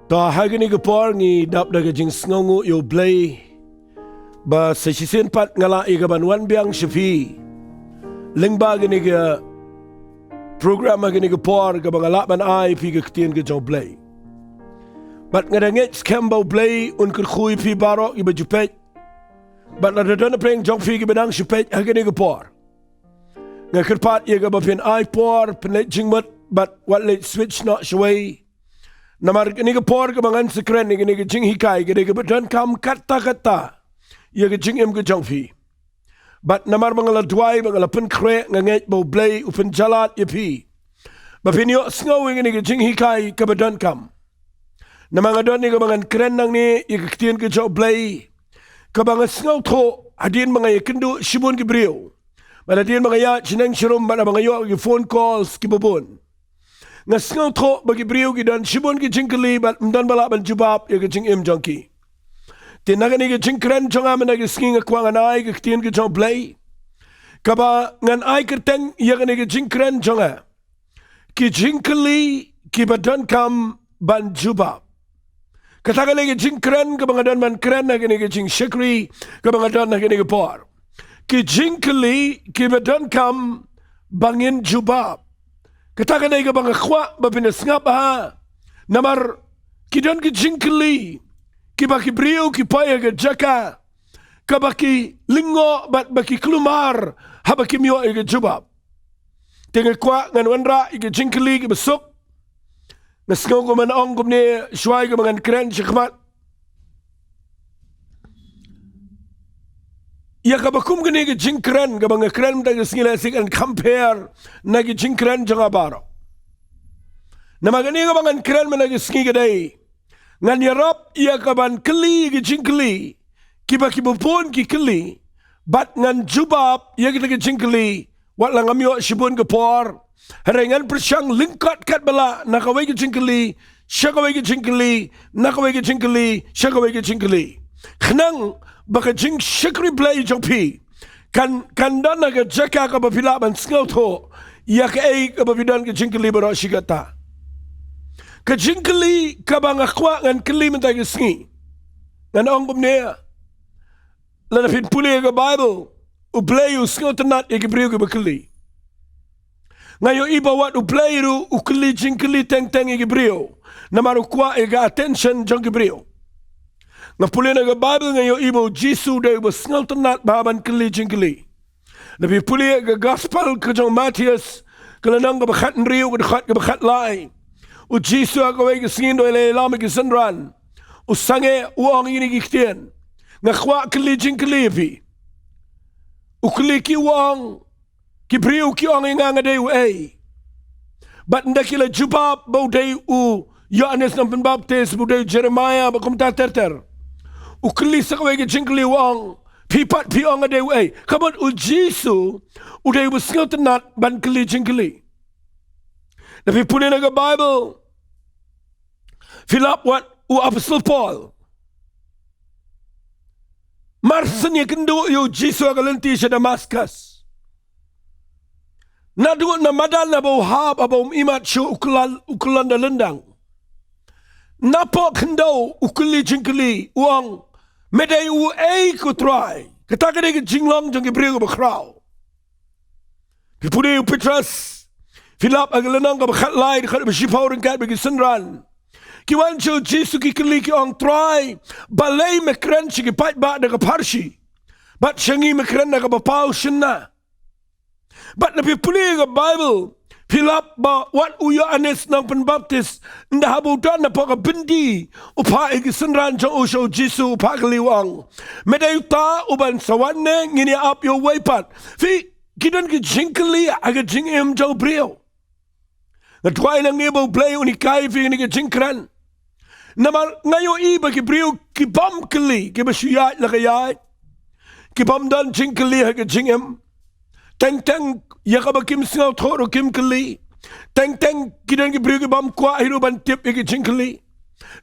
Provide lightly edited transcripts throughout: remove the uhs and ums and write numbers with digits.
Ta hagani ke por ngi dap daga jing sngongu yo blay ba sa sisin pat ngala igaban wan biang shafi lingba gani ke program gani ke por ka bangala ban ai pi ke tien ke jo blay bat ngadangit skembo blay un ke khui pi baro iba jupet bat na dadana preng jong fi ke benang shupet hagani ke por ngakerpat iga ba pin ai por penet jingmat bat what let switch not shway namar ni ke por ke bangan sekren ni ke jing hikai ke ke bedan kam kata ya ke jing em ke jong fi bat namar mangala duai mangala pen kre nganget bo blay upen jalat ye pi ba pin yo snowing ni ke jing hikai ke bedan kam namang adon ni ke bangan kren nang ni ye ke tien ke jo blay ke bangan snow tho adin mangay kendu shibun ke brio ba adin mangaya chineng shirum ba bangayo ke phone calls ke bobon nga sngaw tho bagi brio ki dan shibon ki Jingkylli bat mdan bala ban Jubab ya ki jing im jongki tinaga ni ki Jingkren chonga mana ki skinga kwang anai ki tien ki jong blay kaba ngan ai kerteng ya ni ki Jingkren chonga ki Jingkylli ki Donkam ban Jubab kataga ni ki Jingkren ka bangadan ban kren na ki jing shikri ka bangadan na ki por ki Jingkylli ki Donkam bangin Jubab katakan ay kabang akwa ba pinasngap ha namar kidon ki Jingkylli kibaki brio ki paya ka jaka kabaki lingo bat baki klumar habaki miyo ay ka Jubab tinga kwa ngan wanra ika Jingkylli ki besok nasngaw ko man ong kumni shuay ka mga kren shikmat ya kabakum gani ke Jingkren ka mga kren da gisngilasik and compare na ki Jingkren janga baro na magani ka mga kren man nagisngi gaday ngan yarap ya kaban kli ki Jingkylli kiba kibupon ki kli bat ngan Jubab ya kita ki Jingkylli wat lang amyo shibun ka por harengan persyang lingkat kat bala nakaway ki Jingkylli syakaway ki Jingkylli nakaway ki Jingkylli syakaway ki Jingkylli khnang baka jing shikri play jong pi kan dan naga jaka ka bapila ban sngaw tho ya ka ay ka bapidan ka Jingkylli baro shigata ka Jingkylli ka bang akwa ngan kli man tayo sngi ngan ong kumniya lana pin puli ka Bible u play u sngaw tanat ya kibriyo ka bakli ngayo iba wat u play ru u kli Jingkylli teng ya kibriyo namaru kwa ya attention jong kibriyo nga puli na ka Bible ngayon ibo Jisu day was ngal tanat baban kli Jingkylli nabi puli ka gospel ka jong MATHAIOS kalanang ka bakat nriyo ka bakat lai u Jisu ako ay kasingin do ilay lamig isanran u sange uang inigiktian nga kwa kli Jingkylli pi u kli ki uang ki priyo ki uang nga day u ay bat ndakila Jubab bo day u IOANNIS ng Penbaptis bo day Jeremiah bakumta terter ukli sa kaway ki Jingkylli wang pipat piyong nga dewa ay kabot u Jisu u dewa singaw tanat ban kli Jingkylli napipunin na ka Bible fill up what u Apostle Paul marsan niya kendo yu Jisu agalanti sa Damascus naduot na madal na bauhab abaw imat siya ukulan na lendang napo kendo ukli Jingkylli uang meday u ay ko try kataka de jinglong jong ibrigo ba kraw pipudi u Petras filap agalanang ka bakhatlay ka ba shipawren kat ba gisanran kiwan cho Jisu ki kli ki ong try balay mekren chi pat ba da ka parshi bat shangi mekren na ka bapaw shinna bat na pipudi ka Bible Pilap ba wat u IOANNIS ng Penbaptis ndahabutan na po ka bindi upa igisanran jang usyo Jisu upa kaliwang meday ta uban sawane ngini ap yo waypat fi kidan ki Jingkylli aga jing em jaw brio ngatway lang ibo play unikay fi ni ki Jingkren naman ngayo iba ki brio ki bam kli ki basuyat na kayat ki bam dan Jingkylli aga jing em teng yakaba kim singaw thoro kim kli teng kidan ki brio ki bam kwa hiru ban tip ki Jingkylli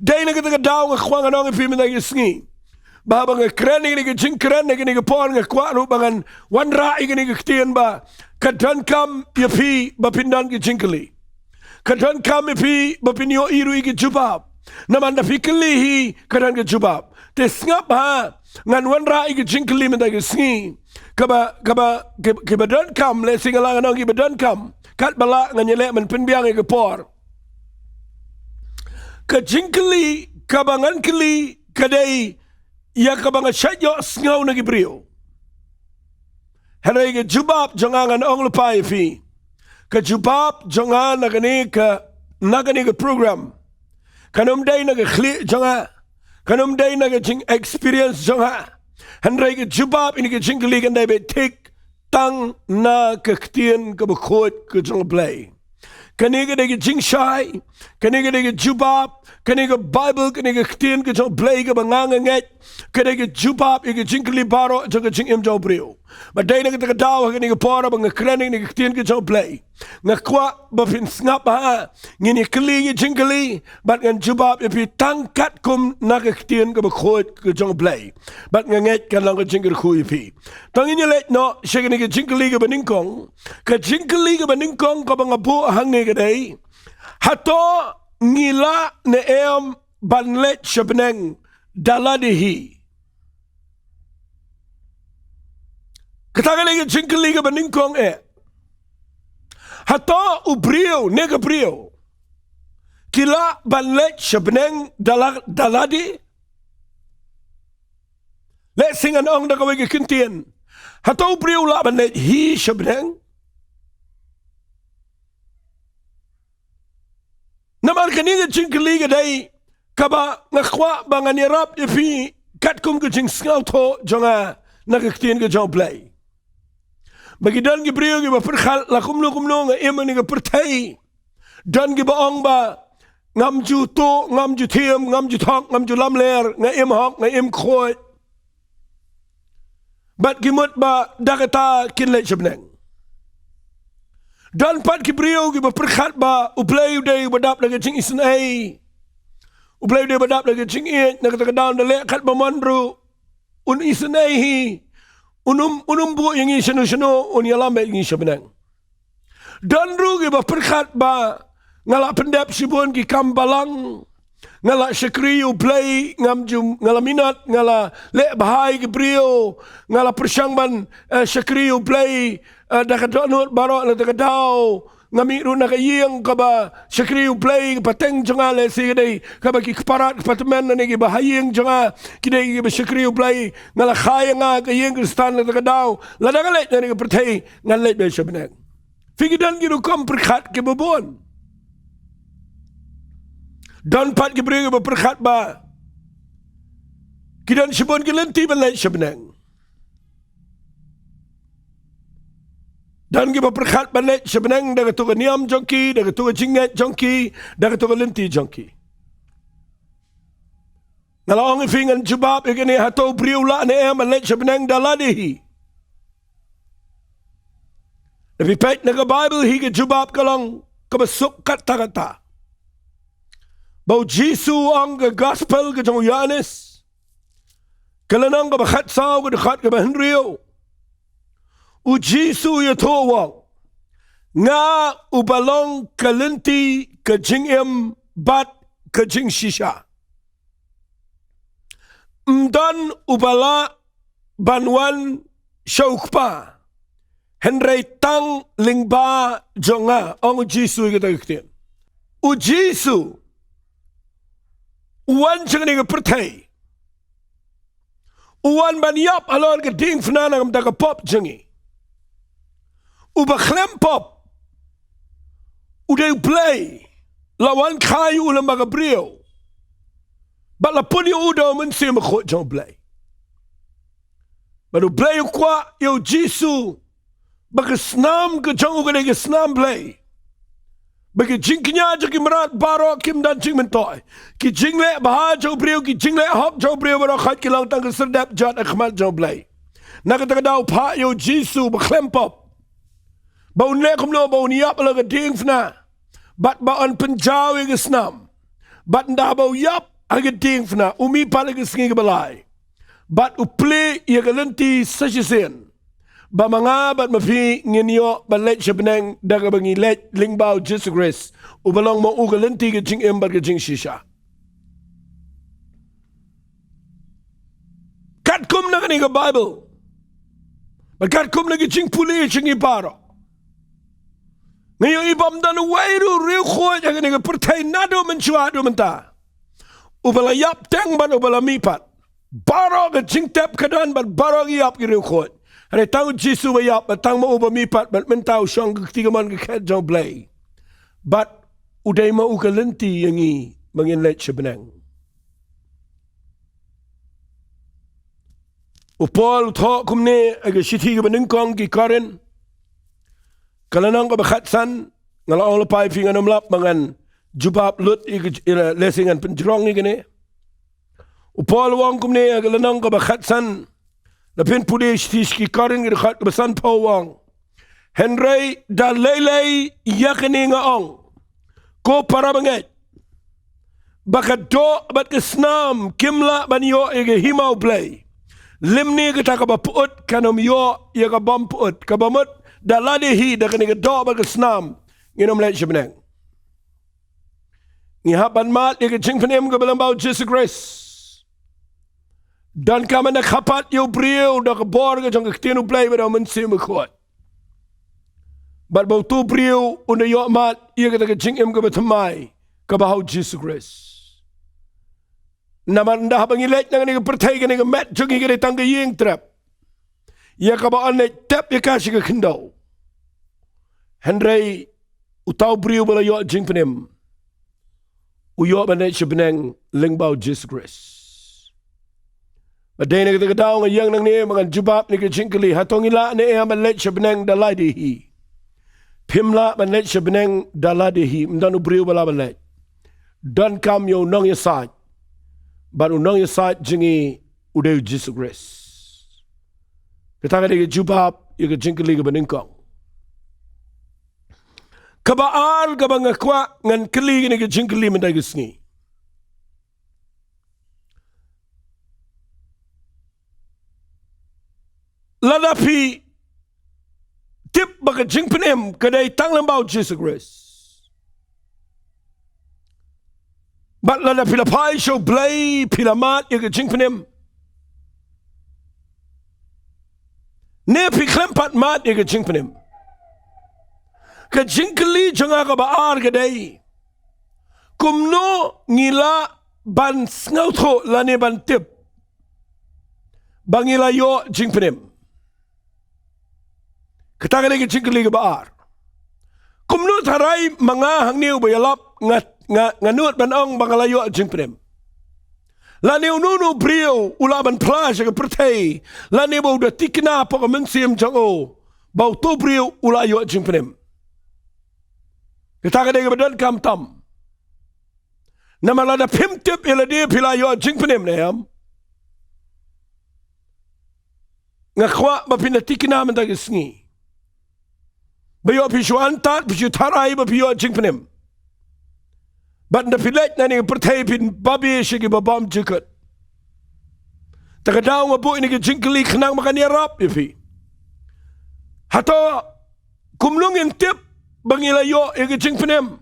day na kita daw nga kwang anong ipi na yisngi babang nga kren ni ki Jingkren ni ki por nga kwa ru bangan wan ra ni ki ktian ba ka Donkam yapi ba pindan ki Jingkylli ka Donkam yapi ba pinyo iru ki Jubab naman na fiklihi kanan ke Jubab te ngap ha ngan wan rai ke Jingkylli men ke sngi kaba Donkam le singalang anong ke Donkam kat bala ngan yele men penbiang ke por ke Jingkylli kabangan kli kadai ya kabanga syadyo sngaw na gibriyo Haray ke Jubab jangan ong lupai fi ke Jubab jangan nagani ke program kanum day naga khli jangan kanum day naga jing experience jangan Haray ke Jubab ini ke Jingkylli kan day be tik tang na ke ktien ke bekot ke jang play kaniga de jing shai kaniga de Jubab kaniga Bible kaniga ktien ke jang play ke banganget kaniga Jubab ke Jingkylli baro jaga jing im jau brio but day naga taka daw kaniga pora bang krening ni ktien ke jang play ngakwa bafin ngap ha ngini kli Jingkylli but ngan Jubab pi tangkat kum na ke ktien ke bekot ke jang play but nganget kan lang ke Jingkylli khu pi tangin let no shegani ke Jingkylli ke baningkong ke Jingkylli ke baningkong ka bang abu hang ni ke day hato ngila ne em banlet shabneng daladihi katagan lagi Jingkylli ke baningkong hato ubrio nega brio kila banlet shabneng daladi le singan ong da kawai ke kintien hato ubrio la banlet hi shabneng naman kanina Jingkylli ke day kaba ngakwa bangan yarap ipi katkum ke jing sngaw to jonga nakaktien ke jong play bagi dan ke brio ke perkhal lakum nga eman ke pertai dan ke baong ba ngam ju to ngam ju thiem ngam ju thok ngam ju lamler nga em hok nga em khoi bat kimut ba dakata kinle shabneng dan pat kibrio ki berkat ba uplay day badap lagi jing isen ai uplay day badap lagi jing it nak kata down le kat ba mandru un isen ai hi unum bu yang isenu un yalam yang isabnang dan ru ki berkat ba ngala pendap sibun ki kambalang ngala syakri uplay ngam ngala minat ngala le bahai kibrio ngala persangban syakri uplay dakadonot baro la dakadaw ngami ru nakayeng kaba syakri play pateng jonga le sigday kaba ki parat patmen ne gi bahayeng jonga kidai gi syakri play ngala khaya nga kayeng kristan la dakadaw la dagale ne gi pertai ngalet be shabnek figidan gi ru kom perkat ke bobon dan pat gi bring be perkat ba kidan shibon gi lenti ban le shabnek dan kita berkat balik sebenarnya dari tu niam jongki, dari tu jinget jongki, dari tu lenti jongki. Kalau orang fingan Jubab ini hatau beriulah ni balik sebenarnya daladihi. Lebih baik naga Bible hingga Jubab kalau kebesuk kata-kata. Bau Jisu ang ke gospel ke jong IOANNIS. Kalau nang kebakat saw ke dekat ke Henrio. Ujisu ya towang nga ubalong kalenti ke jingem bat ke jing shisha mdan ubala banwan shaukpa henry tang lingba jonga ong ujisu kita kitian ujisu uwan jangan ke pertai uwan banyap alon ke ding fnana ngam daga pop jangi uba klempop udah play lawan kayu lembaga brio bala puni udah mensi mekot jong play baru play kwa yo Jisu bagi senam ke jong uga ke senam play bagi jingknya jaki merat baro kim dan jing mentoy ki jingle bahar jong brio ki jingle hop jong brio baro khat ki lang tang serdap jat akhmat jong play nak kata dau pa yo Jisu beklempop bau ne kumlo bau niap la ke ding fna bat baon penjaw ke snam bat nda bau yap age ding fna umi pale ke singi ke balai bat uple ye ke lenti sasisen ba manga bat mafi ngenio balet shabneng daga bangi let lingbao Jesus Christ ubalong mo u ke lenti ke jing em bat ke jing shisha kat kum na kani ka Bible. Kat kum na jing puli jing ibaro. Ngayon ibam dan wairu riu khoy yang kani ka pertai nado mencuado menta. Ubala yap teng ban ubala mipat. Baro ka jing tep kadan ban baro yap ki riu khoy. Hari tahu Jisu ba yap batang mo uba mipat ban mentau syang ketiga man ka kat jong blay. But uday mo ukalenti yang i manginlet siya benang. Upol thok kumne aga siti ka benengkong ki karen. Kalanang ka bakatsan ngalaong lapay fingan umlap mangan jubab lut lesingan penjerong ni kene. Upol wang kumne aga lanang ka bakatsan lapin pudi siti ki karen ki basan pawang. Henry da lelei yakini nga ong. Ko para banget. Baka do bat kesnam kimla banyo ege himau play. Limni kita ka bapuot kanom yo ya ka bampuot ka bamut daladihi da kani ka do bat kesnam nginom let sibenang. Ngihapan mat ya ka jingpenem ka balambau Jesus Christ. Dan kama na kapat yo brio da ka bor ka jong ka tinu play ba mensi makot. Bat bau tu brio una yo mat ya ka jingem ka batamai ka bahau Jesus Christ. Naman dah bangilet nang ni pertai ka ni mat jogi ka tang ka yeng trap. Ya ka ba ane tap ya ka ka kendo. Henry utau brio bala yo jingpenem. Uyo ba na sibenang lingbau Jesus Christ. Baday na kita daw ngayang nang ni mga jubab ni ka Jingkylli hatong ila ni e malet sibenang daladihi. Pimla malet sibenang daladihi mdanu brio bala malet. Donkam yo nong yasad. Baru nong yasad jingi udah Jesus Christ. Kita kata ke Jubab, ya ke Jingkylli ke benengkong. Kabaan kabang ngakwa ngan keli ni ke Jingkylli menday kesni. Ladapi tip baka jingpenem kadai tang lambau Jesus Christ. Bat lada pila pai show blay pila mat ya ke jingpenem. Ne pi klempat mat ya ke jingpenem. Ke Jingkylli janga ka baar kadai. Kumno ngila ban snauto lane ban tip. Bangila yo jingpenem. Kata ke Jingkylli ka baar. Kumno tarai mga hangniu bayalap nganut banong bangalayo jingpenem. Lani ununu brio ulaban plaja ke pertai. Lani bau da tikna poko mensim jango. Bau to brio ulayo jingpenem. Kita kadang badan kam tam. Nama lada pimtip ila dia pilayo jingpenem nayam. Ngakwa bapina tikna mendagisngi. Bayo pisyu antat pisyu tarai bapiyo jingpenem. Bat na pilet na ni pertai pin babi sigi babam jikut. Takadaw mabu ini ke Jingkylli kenang makan yarap yapi. Hato kumlungin tip bangilayo ya ke jingpenem.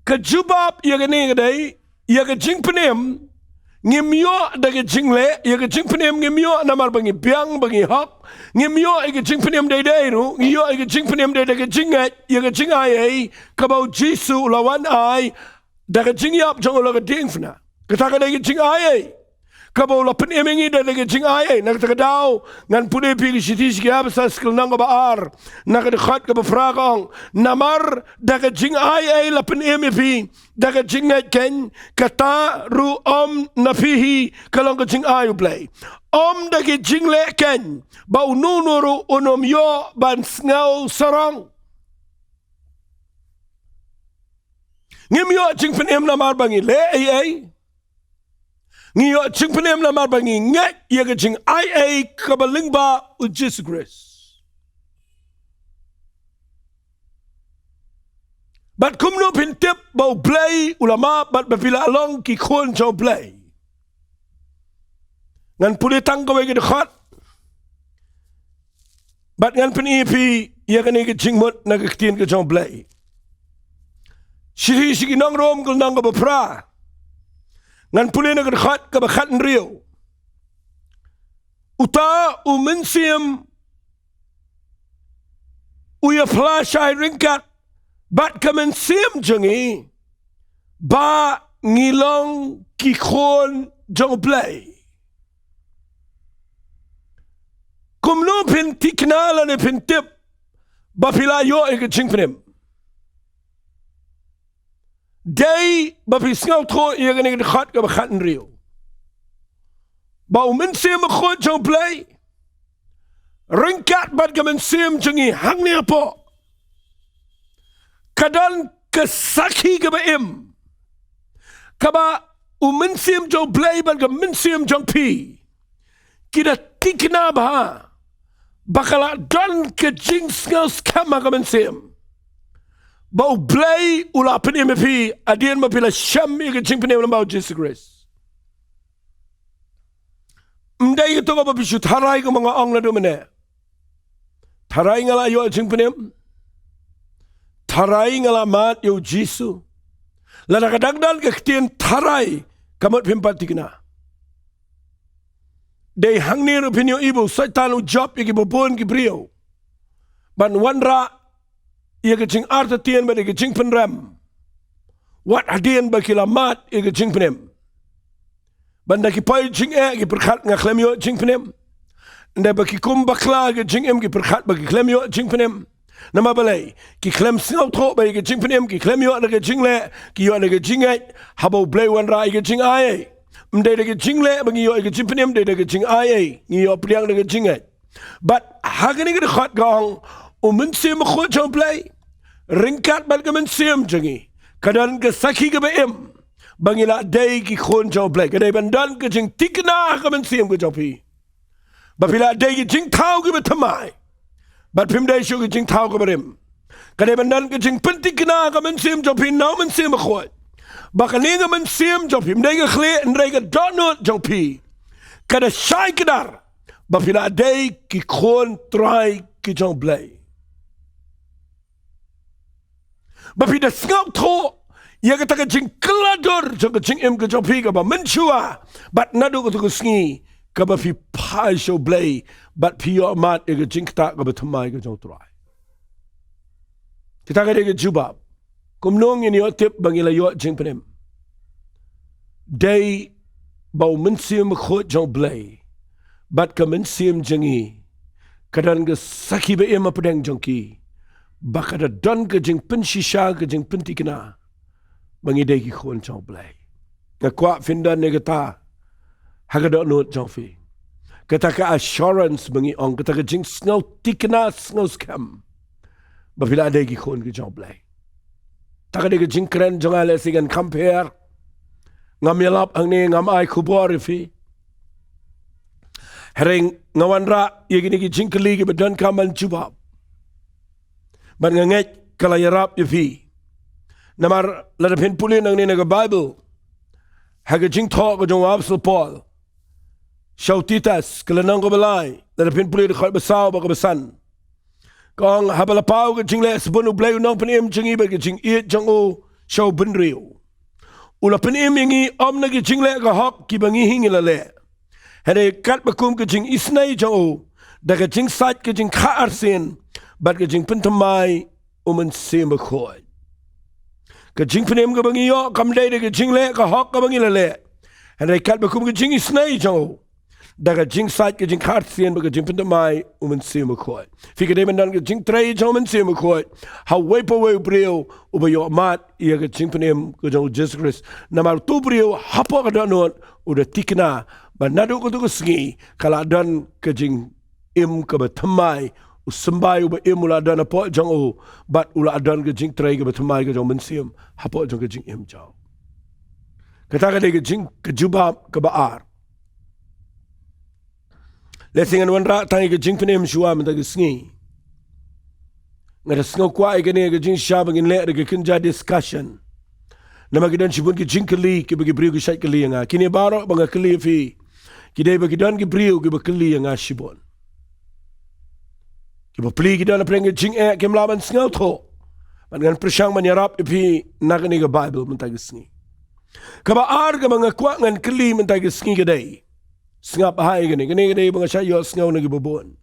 Ke Jubab ya ke ni kadai ya ke jingpenem ngimyo da ke jingle ya ke jingpenem ngimyo namar bangi biang bangi hak. Ngimyo ike jingpenem day ru, ngiyo ike jingpenem day ke jingat, ike jingay kabau Jisu lawan ay, daga jingyap jang ula ke dingfna. Kataka da ike jingay, kabau lapan emengi da ke jingay, nakatagadaw, ngan pune pi sitis ki absa skil nang baar, nakadikhat ka bafrakong, namar daga jingay lapan emi daga jingat ken, kata ru napihi kalong ke jingay ublay. Dagi jingle ken bau nunuru unom yo ban ngau sarang. Ngim yo jingpenem namar bangi le ai. Ngiyo jingpenem namar bangi ngat ya ke jing ai kabalingba u Jesus Christ. Bat kumno pintip bau play ulama bat bapila along ki kon jo play. Ngan puli tangko bagi dekat. Bat ngan penipi ia kani ke jingmut na kektian ke jong blay. Sigi nang rom kul nang ka bapra. Ngan pulin na kadakhat kabakat nriyo. Uta umensiam uya flashai ringkat bat kamensiam jangi ba ngilong kikon jong play. Kumno pin tiknala ne pin tip ba pila yo e jingpenem. Day ba pisngaw tro ye gani kadakhat kabakat nriyo. Ba umensiam khot jong play. Ringkat bat kamensiam jangi hang ni apa. Kadan kesaki kebaim. Kaba umensiam jong play bat kamensiam jong pi. Kita tikna bah. Bakala dan ke jing ngaus kama kamensiam. Bau play ula penim pi adian mapila syam ke jing penim lambau Jesus Christ. Mdai itu apa bisu tharai ke mga ong na dumene. Tharai ngala yo jing penim. Tharai ngala mat yo Jisu. Lana kadangdan ke ketien tharai kamot pimpat tikna. Dei hangni rupinyo ibu saitan ujab iki bobon ki brio. Ban wanra ia ke jing arta tien ba ke jing penram. Wat adien ba kilamat ia ke jing penem. Banda ki pai jing ki perkhat nga klemyo jing penem. Nda ba ki kum bakla ke jing ki perkhat ba ki klemyo jing penem. Nama balai ki klem singaw tro ba ke jing penem ki klemyo na ke jing le ki yo na ke jing habo blay wanra ke jing ai. Mdai de ke jing le ba ngi yo ke jing penem de ke jing ai ngi yo priang de ke jing But hagani ke khat gong umensim khot jong play. Ringkat bat kemensiam jangi. Kadan ke saki ke beim. Bangila day ki khon jong play. Kadai bandan ke jing tikna kemensiam ke jopi. Bapila day ki jing tau ke betamai. Bat pim day shu ke jing tau ke berim. Kadai bandan ke jing pentikna kemensiam jopi nau mensiam khot. Bakani kemensiam jopi. Mdai ke khle ndai ke donut jopi. Kada syai kedar. Bapila day ki khon try ki jong play. Bapi dah ngau tho ia kata ke jing kelador jang ke jing ke jopi ka ba menchua bat nadu ke tu sngi ka ba fi pai show blay bat pi yo mat ke jing ta ka ba thamai ke jong trai kita ka de ke jubab kum nong ni yo tip bangila yo jing penem day ba mensim khot jong blay bat ka mensim jangi kadan ke saki be ema pedang jongki bakada don ke jing penshisha ke jing pentikna bangidai ki khon chong play ngakwa findan negata hagada not jongfi kata ka assurance bangi ong kata ka jing snow tikna snow scam bapila dai ki khon ke jong play takade ke jing kren jongale sigan compare ngamyalap angne ngam ai khubor fi hereng ngawanra yegini ki Jingkylli ke Donkam and Jubab ban ngangek kala yarap ifi namar ladapin pulin ang ninaga Bible haga jing talk ko jong Apostle Paul shaw TITOS kala nang ko balay ladapin pulin ko basaw ba basan kong habalapaw ko jing le sabunu blay nang panim jing iba ko jing it jang o shaw benrio ula panim yangi om na ki jing le ka hok ki bangi hingila le hare kat bakum ko jing isnay jang o daga jing sat ko jing ka arsin bat ke jing pentamai umensim khoi ke jing penem ke bangi yo kam dai de ke jing le ka hok ka bangi le han dai kat bakum ke jing isnai jo daga jing sait ke jing khat sien ke jing pentamai umensim khoi fi ke de mendan ke jing trei jo umensim khoi ha we po we brio uba yo mat ia ke jing penem ke jo Jesus Christ namar tu brio hapo ka donot udah tikna banadu ko tu sngi kala dan ke jing im ke batamai usambai uba imula dan apa jang o bat ula adan ke jing trai ke batamai ke jang mensiam hapo jang ke jing im jao kata ke jing ke jubab ke baar lesingan wanra tangi ke jing penem shua menta ke sngi ngada sngo kwa ke ne ke jing shabang in le ke kinja discussion nama ke dan shibun ke Jingkylli ke bagi brio ke syait ke li nga kini baro banga ke li fi kidai bagi dan ke brio ke bakeli nga shibun Kiba pli kita na preng jing ke mlaban sngaw tho. Dengan persang menyerap ipi nak ni ke Bible mentagi sngi. Kabaar ka mga kuangan kali mentay ka sngi kaday. Sngap hay gani kaday mga sayo sngaw na gibubuan.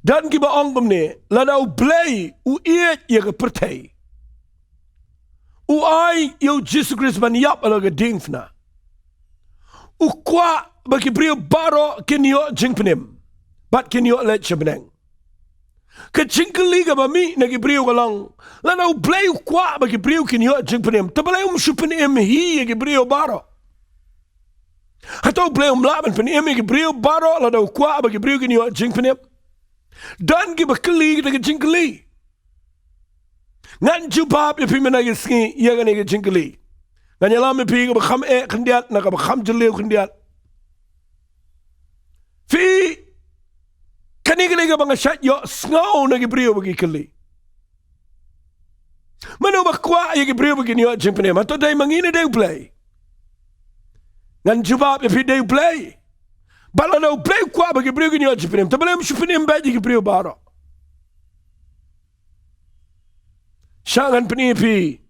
Dan gibaong pamni ladaw blay u iet ya ka pertay. U ay yo Jesus Christ man yap alaga dingfna. U kwa bagi brio baro kinyo jingpenim. Bat kinyo let siya Ka Jingkylli ka ba mi nagibrio ka lang. Lanaw blay u kwa bagibrio kinyo jingpenim. Tabalay supenim hi gibrio baro. Hataw blay laban penim gibrio baro lanaw kwa bagibrio kinyo jingpenim. Dan gibakali ka Jingkylli. Ngan Jubab ipi menagisngi iya ka ni Jingkylli. Ganyalam ipi ka bakam kandiat na ka bakam jaliw kandiat. Fi kani mga syat yo sngaw na gibrio bagi kali. Mano bakwa ay gibrio bagi niyo jingpene. Mato day mangina day play. Ngan Jubab ipi day play. Bala daw play kwa bagi brio niyo jingpene. Tabalay mo syupenim ba gibrio baro. Syangan penipi.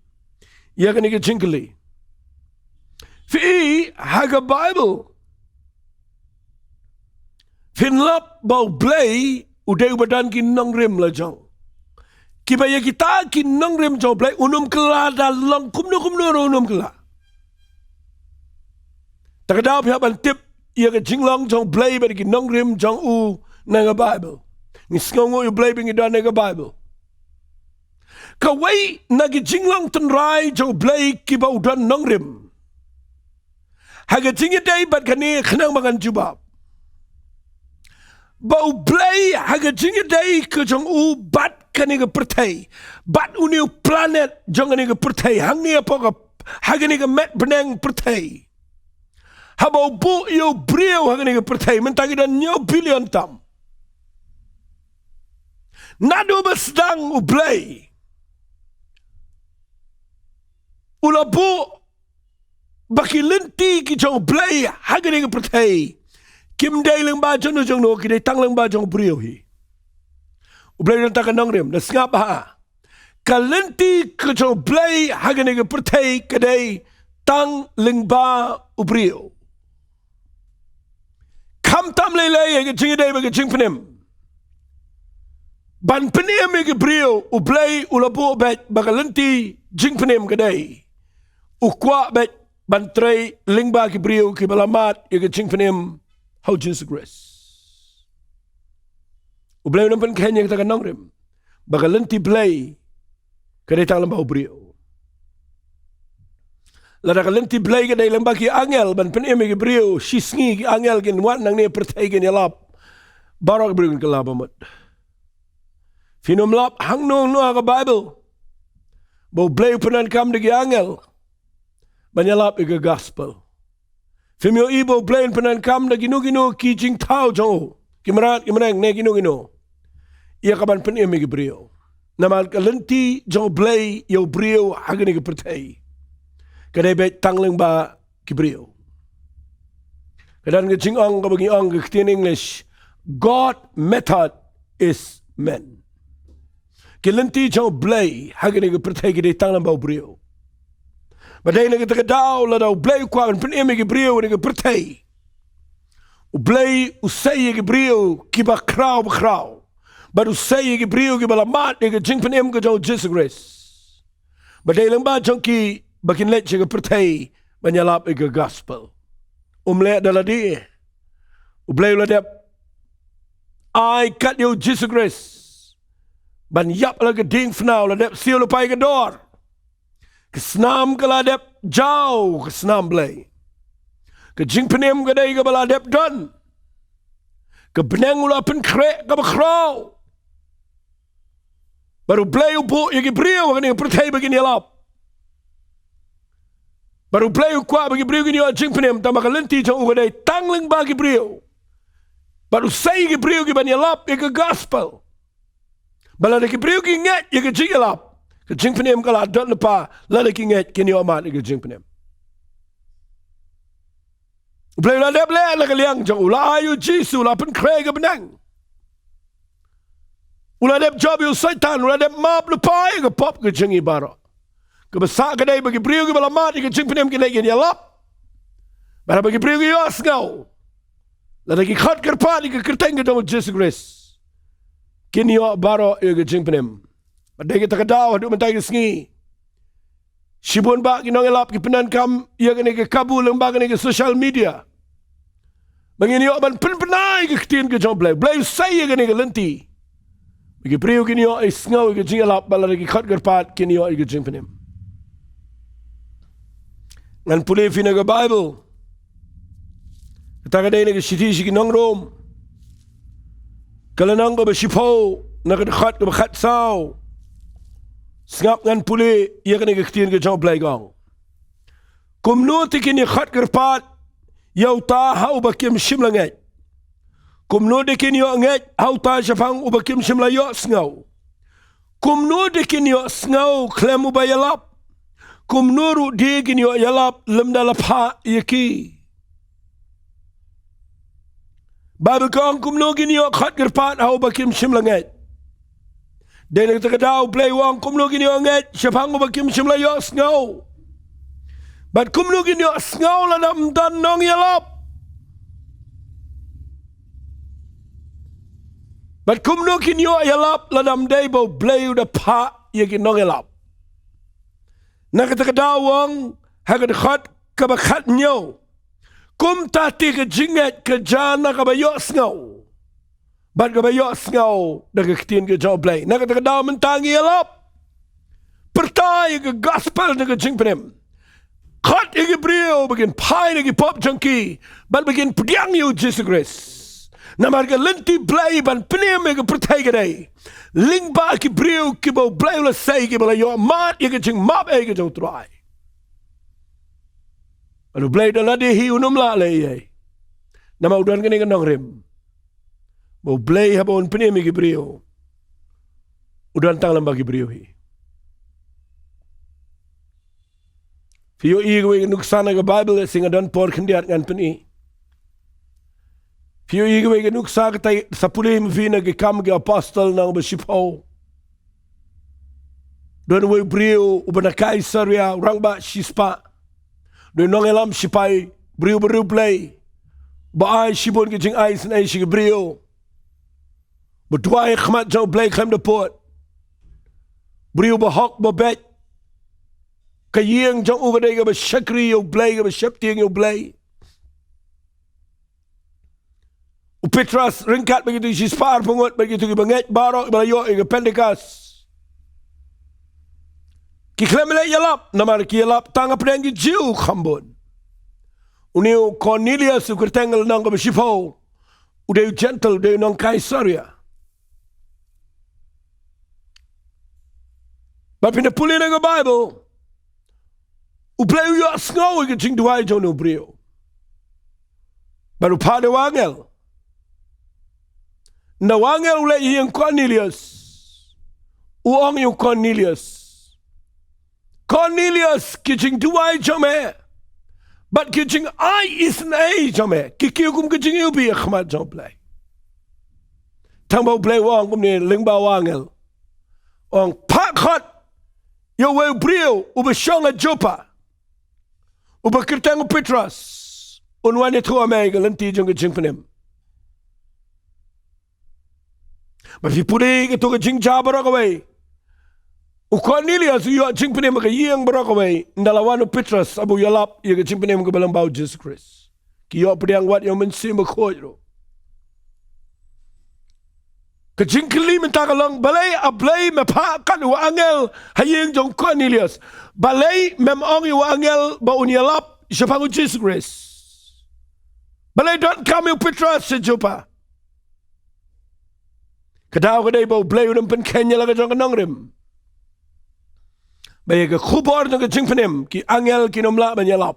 Ya kani ka Jingkylli. Fi haga Bible. Finlap bau blay uday badan kin nongrim la jong. Kibaya kita kin nongrim jong blay unum kela dalang kumno unum kela. Takadaw pihak bantip iya ka jinglong jong blay badi kin nongrim jong u nanga Bible. Ngisngongo yu blay bingi dan nanga Bible. Kawai nagi jinglong tenrai jong blay kiba udan nongrim. Haga jingi day bad kani khenang makan Jubab. Bau blay haga jingi day ke jong u bat kani ke pertai. Bat uniu planet jong kani ke pertai. Hang ni apa ke haga ni ke met benang pertai. Habau bu yo brio haga ni ke pertai. Mentagi dan nyo billion tam. Nado besdang u blay. Ulabu baki lenti ki jong blay haga ni ke pertai. Kim day lang ba jong no jong no kiday tang lang ba jong brio hi. Ublay lang taka nongrim na ngap ha. Kalenti ka jong blay hagani ka pertay kiday tang lang ba ubrio. Kam tam lay ka jingiday ba ka jingpenim. Ban penim ka brio ublay ulabu bet bakalenti jingpenim kiday. Ukwa bet bantray lingba ki brio ki balamat ka jingpenim. How Jesus Christ. Ublay naman kanya kita kanong rim. Baka lenti blay. Kada itang lambaw brio. Lada ka lenti blay kada ilang baki angel. Ban penemi ki brio. Shisngi ki angel kin wan nang niya pertay kin yalap. Barak brio kin kalabamot. Finumlap hang nung ka Bible. Bo blay panan kam di ki angel. Banyalap ika gospel. Femio ibo blain penan kam na ginu ki jing tao jong kimarat kimanang ne ginu iya kaban penem gi brio namal kalenti jong blay yo brio hagani gi pertay kadai bet tangling ba ki brio kadan gi jing ong ka bagi ong gi in English God method is men kalenti jong blay hagani gi pertay gi tanglang ba brio Badai na kita daw la daw blay kwa an penemi ki brio ni ki pertay. U blay usay ki brio ki ba kraw. But usay ki brio ki balamat ni ki jing penem ka jaw Jesus Christ. Badai lang ba jong ki bakin let ki pertay banyalap ki gospel. Umle daladi. U blay la dep I cut you Jesus Christ. Ban yap la ki ding fnaw la dep siyo la pay ka door. Kesnam kaladep jauh kesnam blay. Ke jingpenem kadai ke baladep don. Ke benang ula pen krek ke bakrau. Baru blay upu ya ki brio kani pertai begini alap. Baru blay ukwa bagi brio kini jingpenem tambah kalenti jauh kadai tangling bagi brio. Baru say ki brio ki bani alap ya ke gospel. Balada ki brio ki nget ya ke jing alap. Ke jingpenem kala dot lepa lada ki nget kini amat ke jingpenem. Blay la dep le la kaliang jong ula ayu jisu la pen kreg ke benang. Ula dep job yu satan ula dep map lepa ke pop ke jingi baro. Kebesak kedai bagi priu ke balamat ke jing penem kena gini alap. Bara bagi priu ke yos ngau. Lagi khat kerpat ke kerteng ke dalam Jesus Christ. Kini yo baro ke jing penem. Badai kita kedaw hadu mentai ke sengi. Sibun ba ki nong elap ki penan kam ia kena ke kabul lembag kena ke social media. Bangini yo ban penai ke ketin ke jong blay saya kena ke lenti. Bagi priu kini yo is ngau ke jing elap bala lagi khat kerpat kini yo ke jing penem. Ngan pulih fina ke Bible. Kita kadai ke siti si nong rom. Kalau nang ba sipo nak khat ke khat sao. Sengap ngan pulih ia kena ke ketin ke jong blay gong. Kumnu tikini khat kerpat yau ta hau bakim shimlanget. Kumnu dikini yo nget hau ta syafang ubakim shimlayo sngau. Kumnu dikini yo sngau klem ubayalap. Kumnuru di kini yo yalap lemdalap ha yaki. Bible kong kumnu kini yo khat kerpat hau bakim shimlanget. Dan kita kedau play wang kumnu kini yo nget syafang ubakim shimlayo sngau. But kumnu kini yo sngau ladam dan nong yalap. But kumnu kini yo yalap ladam debo play udah pa yaki nong yalap. Nak kita kedawang hagad khat kabakhat nyo. Kum tati ke jinget ke jana kabayok ngau. Bat kabayok ngau dah ketin ke joblay. Nak kita kedaw mentangi alap. Pertai ke gospel ke jing penem. Khat igi brio begin pai igi pop junkie. Bat begin pediang you Jesus Christ. Namar ke lenti play ban penem ke pertai ke day. Ling ba ki brio ki bo blay la say ki bala yo mat ye ke jing map e ke jong try. Alu blay da la de hi unum la le ye. Nama udan kene ke nong rem. Bo blay ha bon pene mi ki brio. Udan tang lamba ki brio hi. Fiyo i ke nuksana ke Bible singa dan por kendiat ngan peni. Fiyo i ke nuksa ke tay sapulih mvina ke kam ke apostle nang besipaw. Don we brio ubanakai sarya rangba shispa. Don nong elam sipai brio play. Ba ai sibon ke jing ai sin ai shi ke brio. Berdua khmat jau play klem de pot. Brio ba hok ba bet. Kayeng jong ubadai ke ba shakri yo play ke ba shapting yo play. Petras ringkat begitu sispar pungut begitu banget barok balayo ke Pentekas. Ki klemele yalap namar ki yalap tanga prengi jiu khambon. Uniu Cornelius ukertengel nang ke sifau. Udeu gentle udeu nang Kaisaria. But in the pulling of the Bible, uplay yo snow ke jing duai jono brio. Baru pada wangel. Na wangel ule yung Cornelius. Uong yung Cornelius. Cornelius kijing duai jome. But kijing I is an A jome. Kikiukum kijing ubi akhmat jom play. Tangbaw play wang kum ni lingba wangel. Ong pakhat yo we brio uba shonga jopa. Uba kirtang Petras. Unwane tu amega lenti jong kijing penem. But if you put it to a jing job away, Cornelius, you are jing penem a young Barockaway, Nalawano Petras, Abu Yalap, you get jing penem about Jesus Christ. Ki yo pediang what you men sim a koyo. Ka Jingkylli mentagalong balay a blay me pa kanu angel hayeng jong Cornelius. Balay mem ong yu angel ba unyalap siapangu Jesus Christ. Balay don't come you Petras sa Jupa. Kadaw kaday ba blay unang penkenya laga jong kanongrim. Baya ka kubor ng ka jingpanim ki angel kinomla banyalap.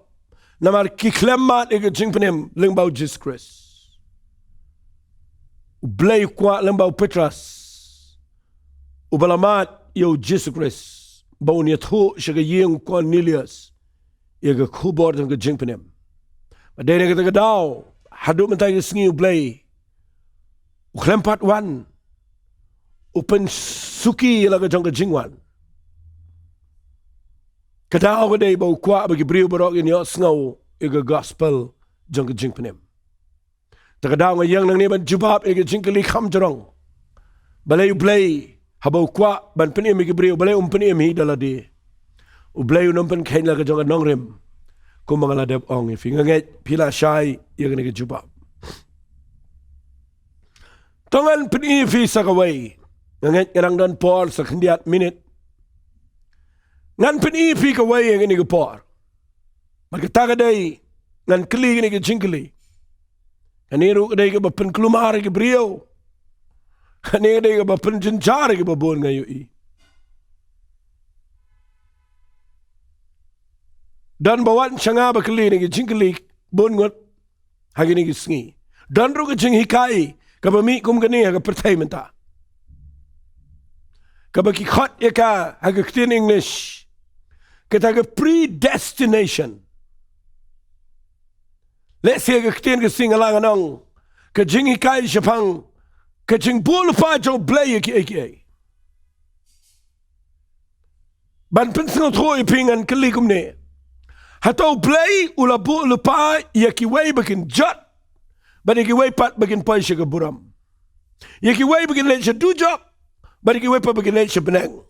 Namar ki klemmat ka jingpanim lingbaw Jesus Christ. Blay kwa lingbaw Petras. Ubalamat yo Jesus Christ. Ba unyatho siya ka ying Cornelius. Iya ka kubor ng ka jingpanim. Baday na kita kadaw. Hado man tayo singi blay. Uklempat wan. Upen suki laga jong ka jingwan. Kadang kedai bau kuat bagi beriu berok ini sengau ega gospel jang ke jing penem. Terkadang yang nang ni ban jubab ega jingkylli kham jorong. Balai ublay habau kuat ban penem ega beriu balai penem hi daladi. Ublay nampan kain la ke jang nongrem. Ko mangala dep ong ifi nganget pila syai ega ni ke jubab. Tongan penem fi sakawai. Nganget ngarang dan Paul sakendiat minit. Ngan penem fi kawai ega ni ke Paul. Magkita kadai ngan keli ni ke jingkylli. Kaniru kadai ke bapen kelumar ke beriau. Kaniru kadai ke bapen jenjar ke babon ngayui. Dan bawan syanga bakeli ni ke jingkylli bon ngot hagi ni ke sengi. Dan ru ke jing hikai ke bami kum kani ke pertai menta. Ke baki khot ya ka hagi ketin English. Kita ke predestination. Let's say ke ketin ke sing alang anong ke jing hikai syapang ke jing bulu pa jo blay ki eki. Ban penseng troi pingan keli kum ne. Hatau blay ula bu lupa yaki way bakin jot. But yaki way pat bakin paisya ke buram. Yaki way bakin let siya do job. But yaki way pat bakin let siya benang.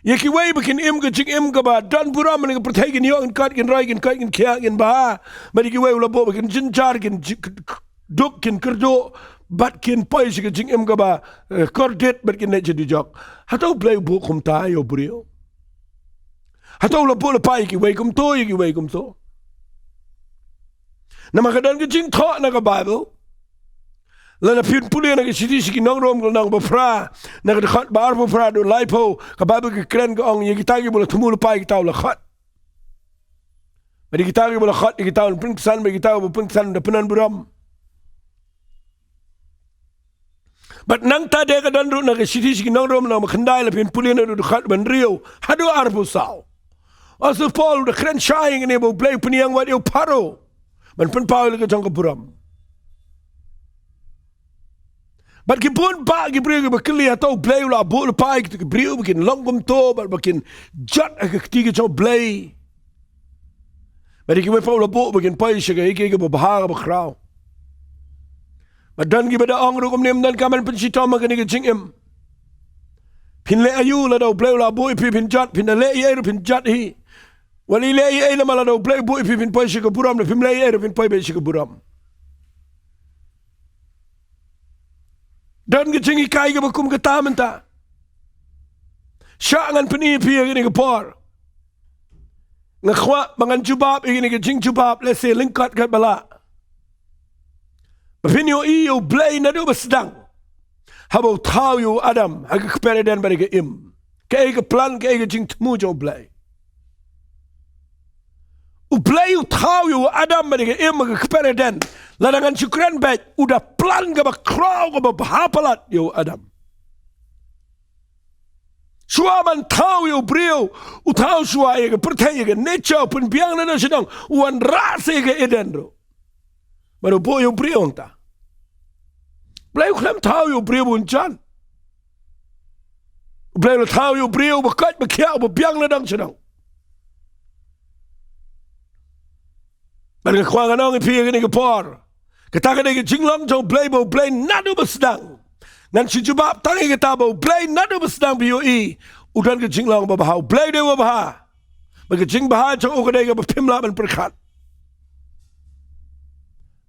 Yaki way bakin im ke jing im ke ba dan buram man ke pertai kin yok kat kin rai kin kat kin kia kin ba. But yaki way ula bu bakin jinjar kin duk kin kerdo. But kin paisya ke jing im ke ba kordet but kin let siya do job. Hatau blay bu kum tayo brio. Hatau la pula pai ki way kum to. Na makadan ke jing tho na ka Bible. La na pin puli na ke siti ki nong rom ko nang bafra na ka khat bar bafra do laipo ka Bible ke kren ko ong ye kitagi bula thumul pai ki taw la khat. Mari kitagi bula khat ki taw pin san me ki taw pin san da penan buram. But nang ta de ka dan ru na ke siti ki nong rom na makhandai la pin puli na do khat ban rio hadu arbu saw. Asu Paul de kren shying ni bo blay peniang wat yo paro. Man pen Paul ke jang ke buram. But ki pun ba ki brio ke bakli atau blay la bo pai ki brio bikin longum to but bikin jat ke ketiga jang blay. But ki we Paul la bo bikin pai syga ke bahar ba krau. But dan ki bada ong ru kum nem dan kaman pen sita ma ke ni ke jing em. Pin le ayu la do blay la bo pin jat pin le ye pin jat hi. Wali le ye na mala do play boy pin pai syga buram na pin le ye pin pai be syga buram. Dan ke jingi kai ke bakum ke tamenta. Syangan peni pi ini ke por. Ngkhwa mangan jubab ini ke jing jubab le se lingkat kat bala. Bapinyo iyo blay na do basdang. Habo tau yo Adam hag keperadan bari ke im. Ke plan ke jing tmu jo blay. Ublay tau yo Adam bari ke im ke keperadan. Ladangan syukran baik udah plan ke bakrau ke bahapalat yo Adam. Suaman tau yo brio utau suai ke pertai ke nature pun biang na sedang wan rasa ke eden ro. Baru bo yo brio ta. Blay klem tau yo brio buncan. Blay tau yo brio bakat bakia biang na dang sedang. Baru kuangan ang ipi ke por. Katakan ke jinglang jo blay bo blay nadu basdang. Ngan si Jubab tangi kita bo blay nadu basdang BOE. Udan ke jinglang babahau blay de babah. Bagi jing bahai jo ukadai ke bapimla ban perkat.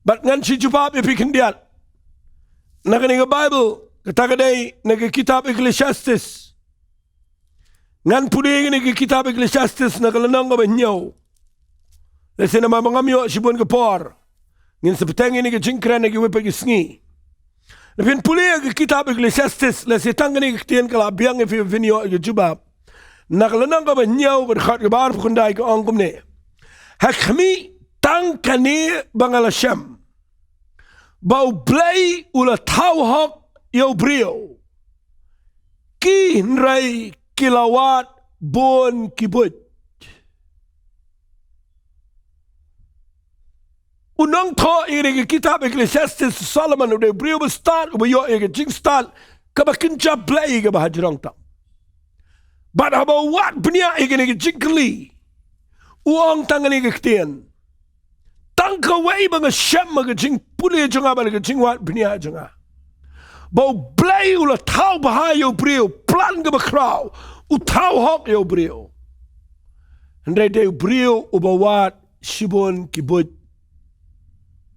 But ngan si Jubab ipi kendiat. Nakani ke Bible katakan ke kitab EKLESIASTIS. Ngan pudi ke kitab EKLESIASTIS nakalanang ke banyaw. Lesi nama mangamyo sibun ke por. Ngin sepetang ini ke jingkren ke wepe ke sengi. Napin puli ke kitab EKLESIASTIS lesi tang ini ke tian kala biang ke vinyo ke Jubab. Nakalanang ke banyaw ke khat ke bar pukundai ke ongkum ne. Hakmi tang kani bangalasam. Bau blay ula tau hok yo brio. Ki nrai kilawat bon kibut. Unang tho ini ke kitab EKLESIASTIS Solomon udah brio bestar udah yo ke jing start kabakin jab blay ke bahajrong tak. But about what benya ini ke Jingkylli uang tangan ni kektian. Tang kawai bang syam mag jing puli jonga bal jing wat bnia jonga. Bau blay ula tau bahayo brio plan ga bakrau u tau hok yo brio. Andai de brio u bawat shibon kibut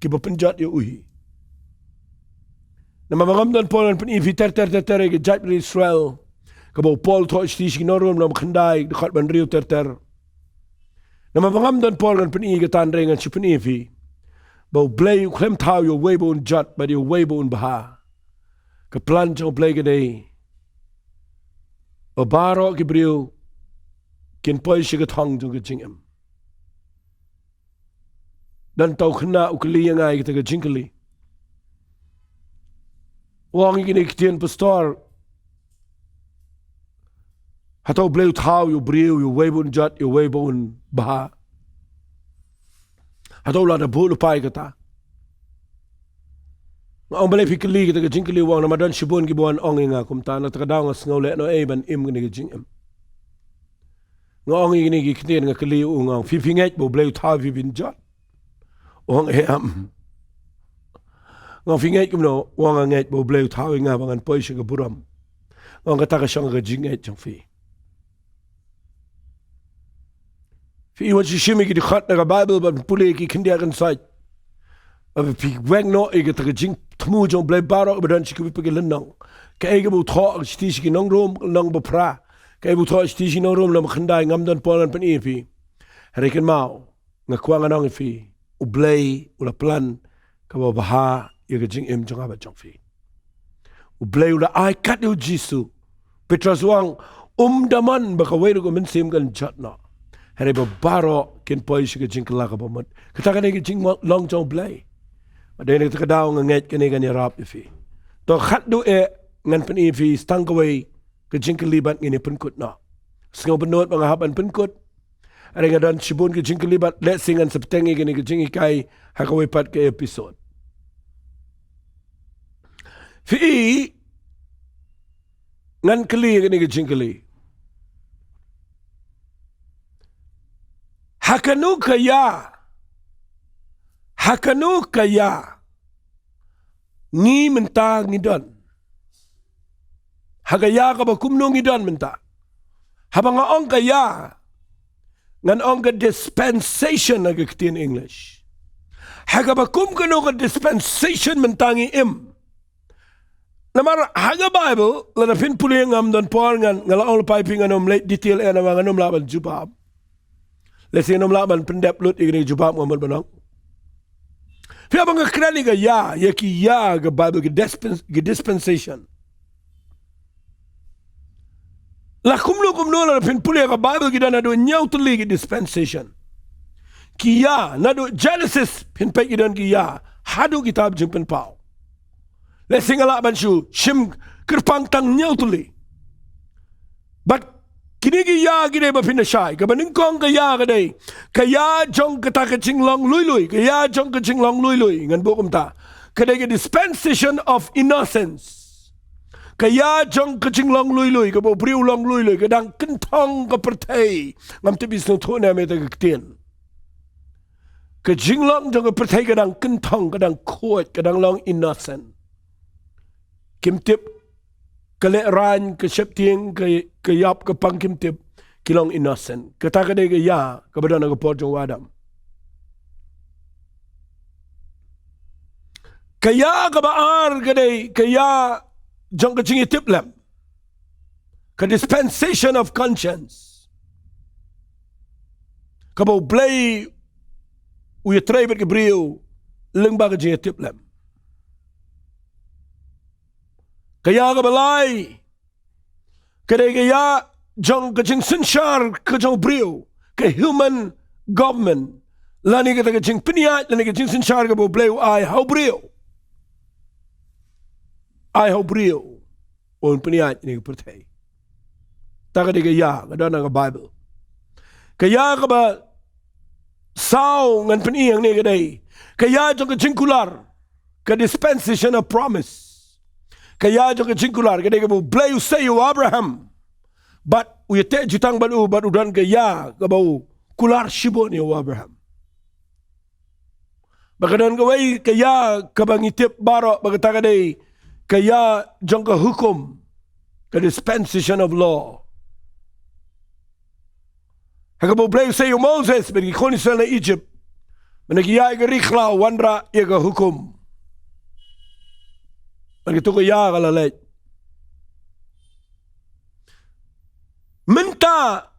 kibapenjat yo uhi. Nama magamdan Paul pen ifi ter ke jat Israel. Kabau Paul to stis ginorum nam khandai dekat ban rio ter. Nama magamdan Paul pen i getan rengan sipen ifi. Bau blay klem tau yo webo un jat ba yo webo un baha. Ke plan jo blay gede. O baro ke brio kin poi sigat hang jo ke jingem. Dan tau kena ukli yang ai ke Jingkylli. Wang ini kitian pastor. Hatau bleu tau yo brio yo webun jat yo webun baha. Hatau lada bulu pai kata. Ang balai fikli kita ke Jingkylli wang namadan shibun gibuan ong inga kumta na takadaw nga ngole no ban im gini ke jingem. Ngong ini kitian nga kli ungang fifingait bo bleu tau fifin jat. Ong am. Ngong fingai kumno wang ngai bo bleu tau nga bangan poi siga buram. Ngong kata ka siyang ka jingai jang fi. Fi iwan si shimi ki di khat na ka Bible ba puli ki kindia kan sait. Abi pi weng no ega ta ka jing tamu jang bleu baro ba dan si kubi pagi lenang. Ka ega bo thaw sti si ki nong rom nong bo pra. Ka ega bo thaw sti si nong rom na makhandai ngam dan polan pan ifi. Harikin mau nga kuangan nong ifi. Ublay ula plan ka ba baha yaga jing im jang aba jang fi. Ublay ula ay kat yu jisu. Petras wang daman baka wairu ko minsim kan jatna. Hari ba baro kin poi siga jing kelaka ba mat. Kata ka jing long jang blay. Maday na kadaw nga ngait kani kan yarap ifi. To khat du ngan pen ifi stang kaway ka Jingkylli bat ngini penkut na. Sengaw benut mga haban penkut. Ari nga dan shibun ka Jingkylli bat let singan sa petengi gini ka jing ikai hakaway pat ka episode. Fi ngan kali gini ke Jingkylli. Hakanu kaya ngi menta ngidon. Hagaya ka ba kumno ngidon menta. Habang ong kaya ngan ong ka dispensation na in English. Hagabakum kano ka dispensation mentangi im. Namar haga Bible lana pin puli ngam don por ngan ngala ong piping anom late detail na mga anom laban Jubab. Lesi anom laban pendep lut igni Jubab ngamon banong. Pia bang krani ga yaki ga Bible ga dispensation. La kumlo lana pin puli ga Bible ga na do nyaw tuli ga dispensation. Kiya na do Genesis pin pe gidan kiya hadu kitab jimpen pau. Lesing ala banshu shim kirpang tang nyaw tuli. But kinigi ya gide ba pinashay kabaning kong kaya kaday kaya jong katakaching long luy kaya jong kaching long luy ngan bukum ta kaday dispensation of innocence kaya jong kaching long luy kabo priu long luy kadang kentong kapertay ngam tibis no thona me tagaktien kajing long jong kapertay kadang kentong kadang kuat kadang long innocent kim tip kale ran ke septing ke yap ke pang kim tip kilong innocent kata kade ke ya ke badan ke porjong wadam kaya ke baar kade kaya jong ke cingi tip lam ke dispensation of conscience ke bau blay uya tray bet ke brio lengba ke cingi tip lam. Kaya ka balay. Kaya jong kajing sinshar kajong brio. Kay human government. Lani ka kajing piniyat. Lani kajing sinshar ka bo bleo ay how brio. Ay how brio. O piniyat ni ka pertay. Taka di kaya. Kada na ka Bible. Kaya ka ba sao ngan piniyang ni kaday. Kaya jong kajing kular. Ka dispensation of promise. Kaya jong Jingkylli kaya kamu blay sayo Abraham, but uyate jutang banu udan kaya kabau kular shibon ni Abraham. Bagadan kawai kaya kabangitip barok bagata kadai kaya jangka hukum ke dispensation of law. Hakabu blay say Moses bagi konisal na Egypt menagiya igarikla wanra iga hukum. Bagi tu kaya kalalay. Minta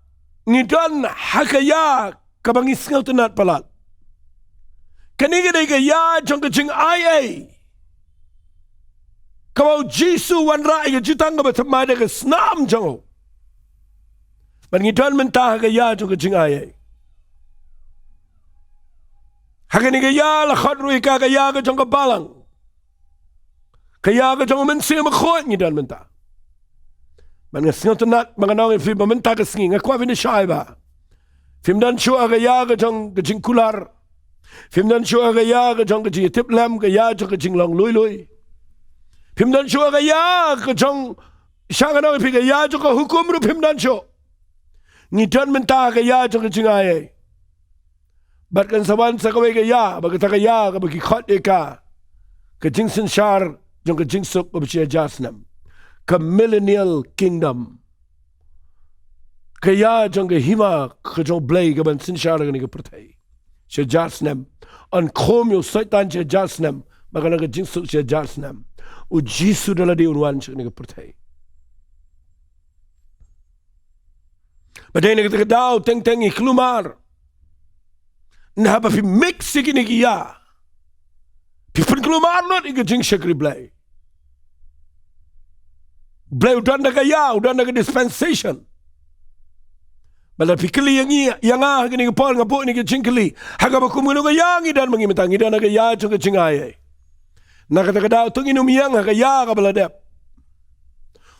ngidon hakaya kabangisngaw tunat palat. Kanina kaya jangka jing IA. Kau Jisu wanra iga jutang ka batamada ka snam jango. Bangitan mentah kaya jangka jing IA. Hakani kaya lakhadru ika kaya ka jangka balang. Kaya ka jangka mensi makhot ngidan mentah. Bangasngaw tunat mga nawin fi mamenta ka singi ngakwa vinashay ba. Fimdan shua kaya ka jangka jing kular. Fimdan shua kaya ka jangka jing tip lam kaya jangka jing long luy luy. Pimdan siya kaya kajang siya ka na kaya jangka hukum ru pimdan siya. Ngidan menta kaya jangka jingay. Bat kan sawan sa kaway kaya bagata kaya kabagikot eka kajing sinsyar jangka jingsuk kabasiya jasnam. Ka millennial kingdom. Kaya jangka hima kajang blay kaban sinsyar ka ni kapatay. Siya jasnam. An komyo saitan siya jasnam. Baka nagajingsuk siya jasnam. O Jisu dala di unwan siya nagapertay. Baday nagatagadaw, teng-teng iklumar. Nahaba fi mixi kinigiya. Pipin klumar not igajing siya kriblay. Blay udan na kaya, udan na dispensation. Bala pikili yang kinigapol nga po ni Jingkylli. Hagaba kumuno kayang idan mangimitang idan na kaya siya kachingayay. Nakatagadaw itong inumiyang kaya ka baladap.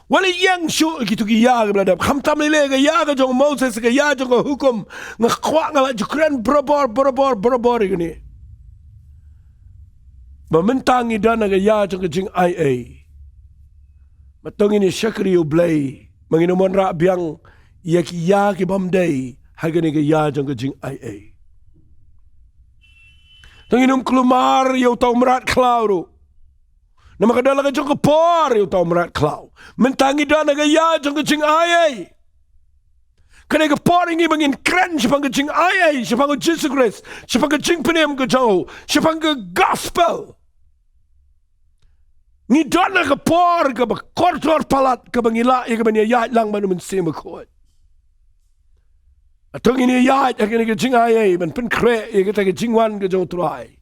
Wala yang siyo gitu kaya ka baladap. Kamtam nila kaya ka jong Moses kaya jong hukum. Ngakwa nga la jukren borobor gini. Mamintang idan na kaya jong jing IA. Matong ini syakri ublay. Manginumon rabyang yakiya kibamday. Hagani kaya jong jing IA. Tanginum klumar yaw tau merat klauro. Na makadala ka dyan kapor yaw tau merat klau. Mentangi da na gaya dyan ka jing ayay. Kanay kapor ingi mangin kren siya pang ka jing ayay. Siya pang ka Jesus Christ. Siya pang ka jing pinayam ka dyan. Siya pang ka gospel. Ngi da na kapor ka ba kortor palat ka bang ilai ka ba niyayat lang manumin siya makot. Atong iniyayat ang ka jing ayay. Man pinkre iya kita ka jing wan ka dyan turay.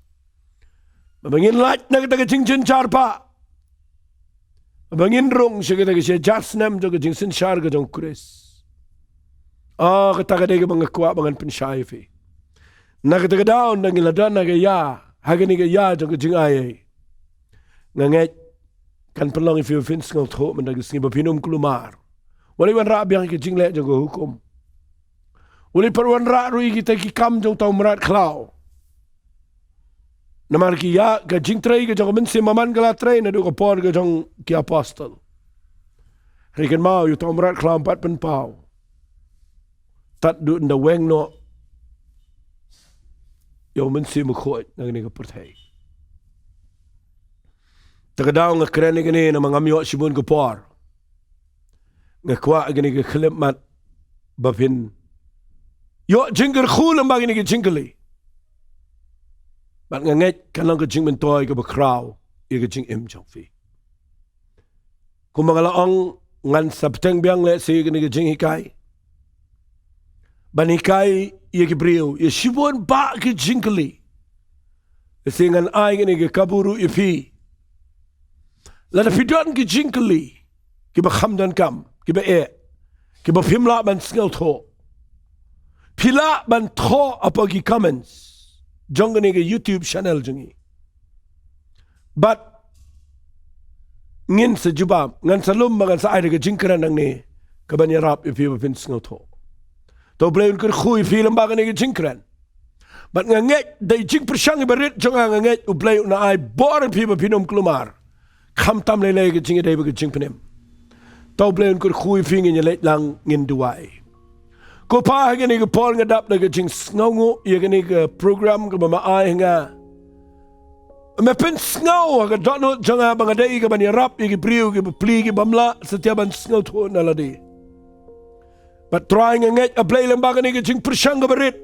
Mabangin lat na kita ka jing jinchar pa. Mabangin rong siya kita ka siya jasnam dyan ka jing sinsyar ka dyan kuris. Kita ka day ka mga kuwa mga pinsyayif eh. Na kita ka daon na giladan na gaya. Hagan ni gaya dyan ka jing ayay. Ngangit kan pelong if you fins ng tho man nagis ngi bapinum kulumar. Wala iwan rabi ang ka jing le dyan ka hukum. Wala parwan rarui kita kikam dyan tau merat klaw. Namar kiya ka jing tray ka jang mensi maman kala tray na do ka por ka jang ki apostol. Rikan mau yu tau merat klaw 4 pen pau. Tat du nda weng no. Yo mensi mukhoit nang ni ka pertay. Tagadaw nga kren ni gani na mga miyo sibun ka por. Nga kwa gani ka klimat bapin. Yo jingger khul ang bagi ni ka Jingkylli. But nga nget kanang ka jing mentoy ka ba kraw, i ka jing im jang fi. Kung mga laong ngan sabteng biyang le si ka ni ka jing hikay. Ban hikay i ka briyo, i shibon ba ka Jingkylli. Kasi ngan ay ka ni ka kaburu i fi. Lada pidon ka Jingkylli, ki ba khamdan kam, ki ba ki ba pimla ban sngaw tho. Pila ban tho apa ki comments. Jong ni ke YouTube channel jengi. But ngin sa Jubab, ngan sa lum ngan sa ay ke Jingkren nang ni kabanyarap ipi bapin sngaw tho. To blayon ker khui film ba ni ke Jingkren. But nga nget dai jing persyang ibarit jong nga nget u blayon na ay bor ipi bapinum klumar. Kam tam le ke jing dai ba ke jing penem. To blayon ker khui fingin let lang ngin duai. Ko pa gani ko Paul ngadap daga jing sngongo ya gani ke program ke mamaay nga. Mepen sngaw aga donot janga bangadai ke bani rap ke priu ke pli ke bamla setiap ban sngaw tu naladi. But trying nget a play lembaga ni ke jing persyang ke berit.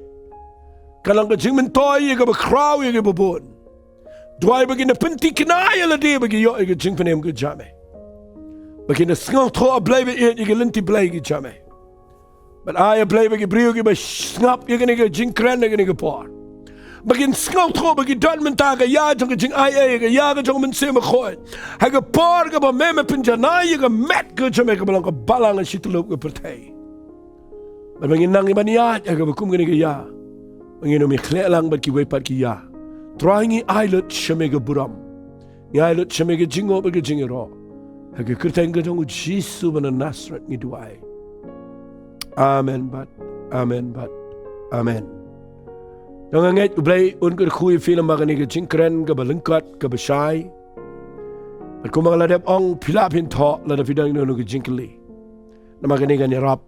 Kalang ke jing mentoy ke bekraw ke bebon. Dwai bagi na penti kinaya ladi bagi yo ke jing penem ke jame. Bagi na sngaw tu a play be ke lenti play ke jame. But I play bagi brio ki ba snap ye gani ke Jingkylli ne gani ke por. Bagin snap tro bagi don menta ka ya jong ke jing IA ka ya ka jong men se ma khoi. Ha ke por ka ba me pinjana ye ka met ke jame ka balang ka balang a sitlop ke partai. But bagin nang iban ya ka ba kum gani ke ya. Bagin no mi khle lang ba ki we pat ki ya. Trying I lot shame ke buram. Ya lot shame ke jingo ba ke jingero. Ha ke kurtang ke jong Jisu ban Nasrat ni duai. Amen, but Amen. Nang nget ublay un ko khuy film bagani ke Jingkylli ke balengkat ke besai. At kung mga ladap ang pilapin tho ladap idang no ke Jingkylli. Na magani kan rap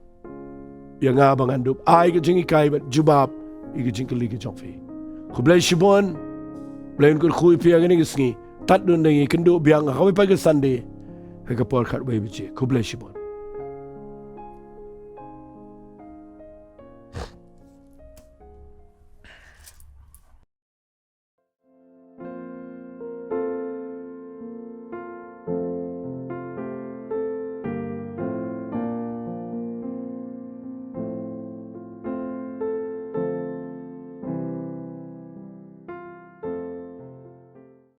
yang abang andup ay ke Jingkylli but Jubab ke Jingkylli ke jongfi. Kublay shibon blay un ko khuy pi agani ke sngi tat dun dang kendo biang kawi pagi Sunday. Ke por khat way bichi kublay shibon.